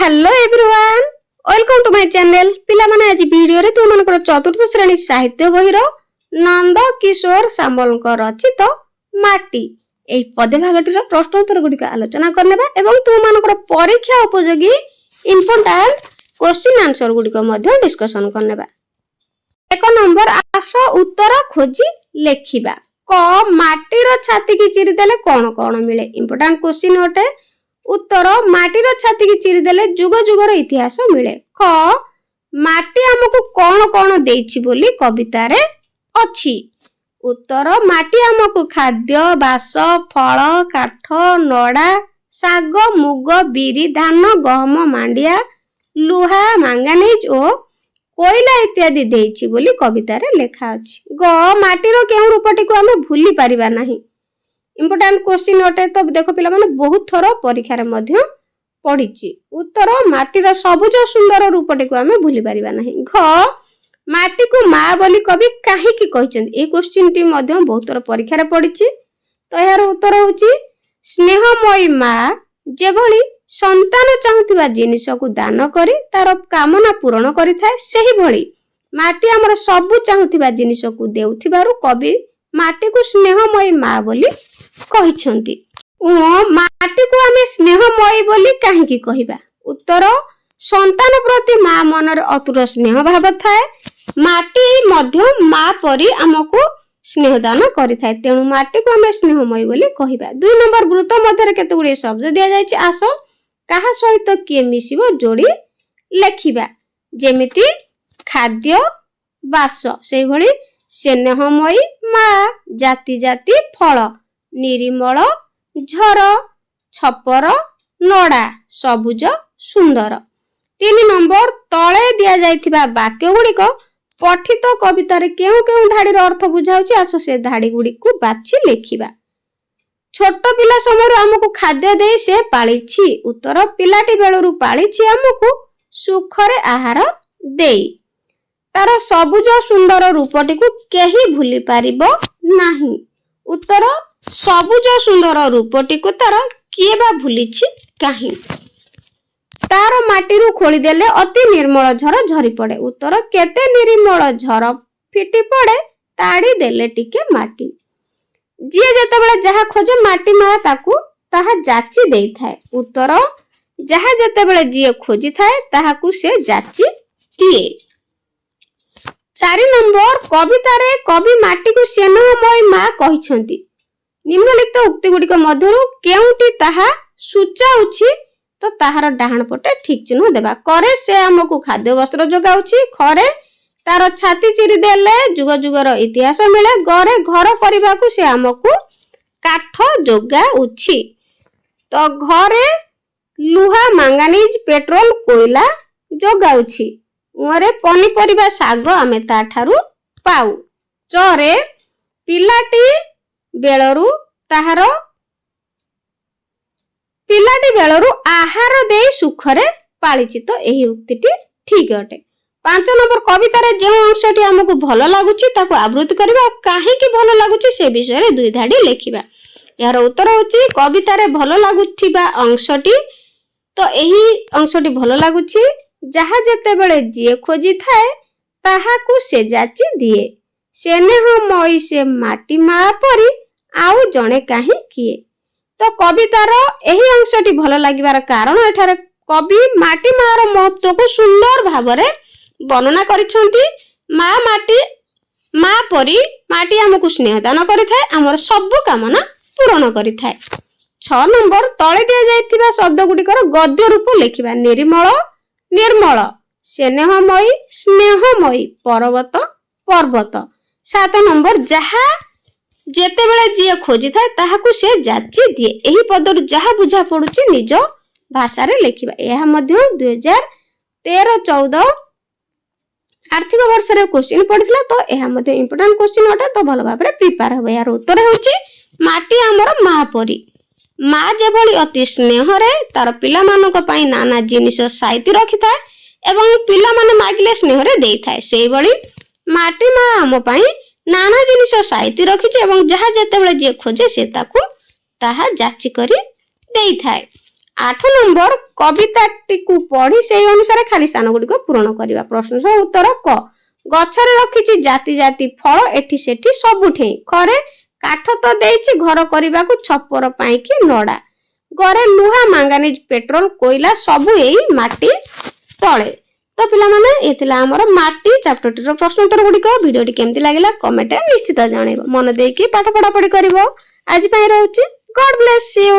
Hello everyone welcome to my channel पिला माने आज वीडियो रे तुम मनकर चतुर्थ श्रेणी साहित्य बही रो नंद किशोर सामल को रचित माटी एई पदे भागटी रो प्रश्नोत्तर गुडी को आलोचना करनेबा एवं तुम मनकर परीक्षा उपयोगी इंपोर्टेंट क्वेश्चन आंसर गुडी को मध्य डिस्कशन करनेबा। एक नंबर आस उत्तर खोजी लेखिबा। क माटी रो छाती की चिरी देले कोन कोन मिले इंपोर्टेंट क्वेश्चन होटे। उत्तर माटीर छाती की चिरी देले जुग जुगर इतिहास मिले। ख माटी हमको कौन कौन देछि बोली कविता रे अछि। उत्तर माटी हमको खाद्य बास फल काठ नड़ा साग मुग बिरी धान गहम मांडिया लुहा मांगानीज और कोयला इत्यादि देछि बोली कविता रे लेखा अछि। ग माटीर केउ रूपटी को हमें भूली परिबा नाही इंपोर्टेंट क्वेश्चन अटे। तो देखो पिला माने बहुत थर परीक्षा रे मध्य पढ़िछि। उत्तर माटीर सबुज सुंदर रूपटी को हमें भूली परिबा नाही। घ माटी को माँ बोली कवि काहे की कहिछन ए क्वेश्चन टी मध्य बहुत थर परीक्षा रे पढ़िछि। तो यार उत्तर होछि स्नेहमयी माँ जेभली संतान चाहुथिबा जिनिस को दान करी तार कामना पूर्ण करि थाए सेही भली माटी हमर सब चाहुथिबा जिनिस को देउथिबारु कवि माटी को स्नेहमयी माँ बोली कहिछंती। माटी को आमे स्नेहमयी बोली काहेकि कहिबा। उत्तर संतान प्रति माँ मनर अतुट स्नेह भाव थाए। माटी मध्य माँ परी हमको स्नेह दान करि थाए तेणु माटी को आमे स्नेहमयी बोली कहिबा। 2 नंबर वृत्त मध्य केते गुडी शब्द दिया जायछि। आस काहा सहित किए मिसिबो जोड़ी लेखिबा। जेमिति खाद्य बास सेही भली स्नेहमयी माँ जाति जाति फल निरिमल झर छपर नड़ा सबुज सुंदर। 3 नंबर तले दिया जायथिबा वाक्य गुडी को पठित कविता रे केउ केउ धाडी रो अर्थ बुझाउछि। आसो से धाडी गुडी को बाछि लेखिबा। छोट पिला समय हमको खाद्य दे से पालिछि। उत्तर पिलाटी बेलरू पालिछि हमको सुखरे आहार देई तार सबुज सुंदर रूपटी को केही भूली पारिबो नाही। उत्तर सबुज सुंदर रूपटी को तार किए बा भूलिछि काहे। तार माटीरू खोली देले अति निर्मल झर झरी पड़े। उत्तर केते निर्मल झर फिटी पड़े ताड़ी देले टिके माटी। जिए जेतेबेले जहा खोजे माटी मा ताकू ताहा जाची देई थाए। उत्तर जहा जेतेबेले जिए खोजी थाए ताहाकू से जाची दिए। 4 नंबर कविता रे कवि माटी को स्नेहमयी माँ कहिछंती। निम्नलिखित उक्ति गुडिक मध्यरु केउटी ताहा सुचाउछि तो ताहार डाहण पटे ठीक चिन्ह देबा। करे से हमको खाद्य वस्त्र जोगाउछि। खरे तार छाती चिरी देले जुग जुगर इतिहास मिले। गरे घर करिबाकू से हमको काठ जोगाउछि। तो घरे लुहा मांगानीज पेट्रोल कोयला जोगाउछि। उरे पनिपरिबा साग आमे ताठारु पाऊ। चरे पिलाटी बेलरू आहार दे सुखरे पालिछि। तो एही उक्तिटी ठीक अटे। 5 नंबर कविता रे जे अंशटी हमको भलो लागुछि ताको आवृत्ति करबा। काहे की भलो लागुछि से विषय रे 2 धाडी लेखिबा। यार उत्तर होछि कविता रे भलो लागुथिबा अंशटी। तो एही अंशटी भलो लागुछि जहा जेते बेले जिए खोजी थाए ताहाकू से जाची दिए। स्नेहमयी से माटी माँ परी आउ जणे काहे किए। तो कवितार एही अंशटी भलो लागिबार कारण एठारे कवि माटी मार महत्व को सुंदर भावरे वर्णना करिसंती। माँ माटी माँ परी माटी हमको स्नेह दान करिथाए हमर सब कामना पूर्ण करिथाए। 6 नंबर तळे दिया जायथिबा शब्द गुडिकर गद्य रूप लेखिबा। निर्मल निर्मल स्नेहमयी स्नेहमयी पर्वत पर्वत। 7 नंबर जहा जेतेबेले जिए खोजी थाए ताहाकू से जाची दिए। एही पदरु जहा बुझा पडुची निज भाषा रे लेखिबा। एहा मध्य 2013-14 आर्थिक वर्ष रे क्वेश्चन पडिसला। तो एहा मध्य इंपोर्टेंट क्वेश्चन अटे। तो भलो भाबरे प्रिपेयर हो। यार उत्तर होची माटी हमर माँ परी माँ जेभली अति स्नेह रे तार पिला मानक पई नाना जिनिस साइति रखि थाए एवं पिला माने मागिले स्नेह रे देई थाए सेही भली माटी माँ हम पई नाना जिनिस साइति रखिछि एवं जहा जेतेबेले जे खोजे से ताकू ताहा जाची करी देई थाए। 8 ନମ୍ବର କବିତାଟିକୁ ପଢି ସେଇ ଅନୁସାରେ ଖାଲି ସ୍ଥାନ ଗୁଡ଼ିକ ପୂରଣ କରିବା। ପ୍ରଶ୍ନ ସହ ଉତ୍ତର କ। ଗଛରେ ରଖିଛି ଜାତି ଜାତି ଫଳ ଏଠି ସେଠି ସବୁଠେଇଁ। ଖରେ କାଠ ତ ଦେଇଛି ଘର କରିବାକୁ ଛପର ପାଇଁକି ନଡା। ଘରେ ଲୁହା ମାଙ୍ଗାନିଜ ପେଟ୍ରୋଲ କୋଇଲା ସବୁ ଏଇ ମାଟି ତଳେ। ତ ପିଲାମାନେ ଏ ଥିଲା ଆମର ମାଟି ଚାପ୍ଟରଟିର ପ୍ରଶ୍ନ ଉତ୍ତର ଗୁଡ଼ିକ। ଭିଡ଼ିଓଟି କେମିତି ଲାଗିଲା କମେଣ୍ଟରେ ନିଶ୍ଚିତ ଜଣେଇବ। ମନ ଦେଇକି ପାଠ ପଢାପଢି କରିବ। ଆଜି ପାଇଁ ରହୁଛି। ଗଡ୍ ବ୍ଲେସ୍ ୟୁ।